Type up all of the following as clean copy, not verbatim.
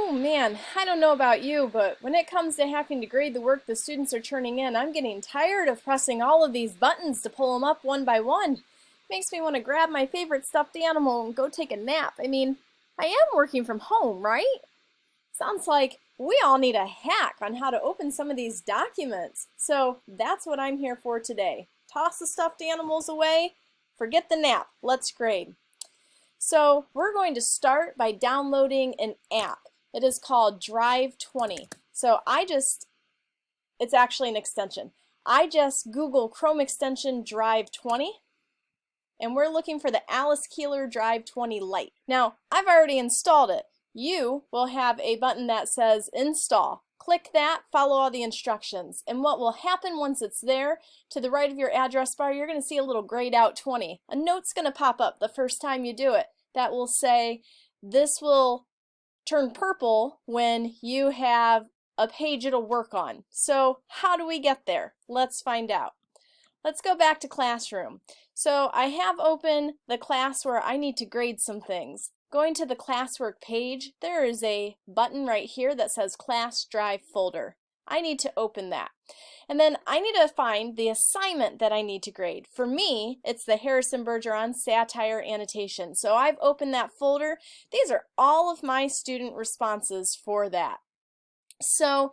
Oh man, I don't know about you, but when it comes to having to grade the work the students are turning in, I'm getting tired of pressing all of these buttons to pull them up one by one. Makes me want to grab my favorite stuffed animal and go take a nap. I mean, I am working from home, right? Sounds like we all need a hack on how to open some of these documents. So that's what I'm here for today. Toss the stuffed animals away, forget the nap, let's grade. So we're going to start by downloading an app. It is called Drive 20. So it's actually an extension. I just Google Chrome extension Drive 20, and we're looking for the Alice Keeler Drive 20 Lite. Now, I've already installed it. You will have a button that says Install. Click that, follow all the instructions, and what will happen once it's there, to the right of your address bar, you're going to see a little grayed out 20. A note's going to pop up the first time you do it that will say, this will turn purple when you have a page it'll work on. So how do we get there? Let's find out. Let's go back to Classroom. So I have open the class where I need to grade some things. Going to the classwork page, there is a button right here that says Class Drive Folder. I need to open that. And then I need to find the assignment that I need to grade. For me, it's the Harrison Bergeron Satire Annotation. So I've opened that folder. These are all of my student responses for that. So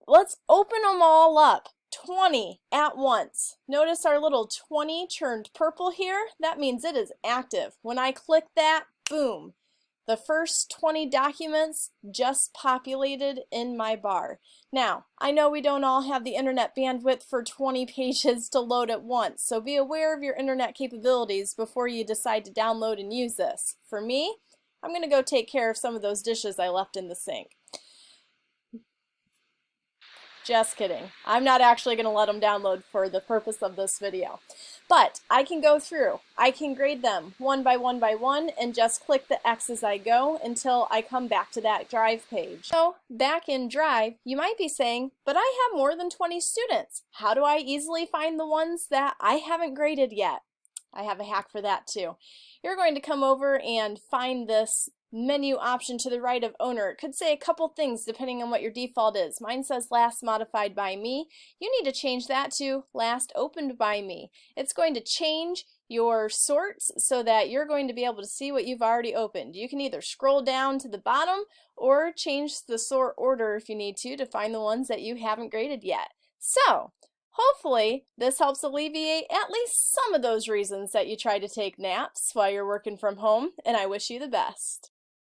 let's open them all up. 20 at once. Notice our little 20 turned purple here. That means it is active. When I click that, boom, the first 20 documents just populated in my bar. Now, I know we don't all have the internet bandwidth for 20 pages to load at once, so be aware of your internet capabilities before you decide to download and use this. For me, I'm going to go take care of some of those dishes I left in the sink. Just kidding. I'm not actually going to let them download for the purpose of this video. But I can go through. I can grade them one by one and just click the X as I go until I come back to that Drive page. So back in Drive, you might be saying, but I have more than 20 students. How do I easily find the ones that I haven't graded yet? I have a hack for that too. You're going to come over and find this menu option to the right of owner. It could say a couple things depending on what your default is. Mine says last modified by me. You need to change that to last opened by me. It's going to change your sorts so that you're going to be able to see what you've already opened. You can either scroll down to the bottom or change the sort order if you need to find the ones that you haven't graded yet. So hopefully this helps alleviate at least some of those reasons that you try to take naps while you're working from home, and I wish you the best.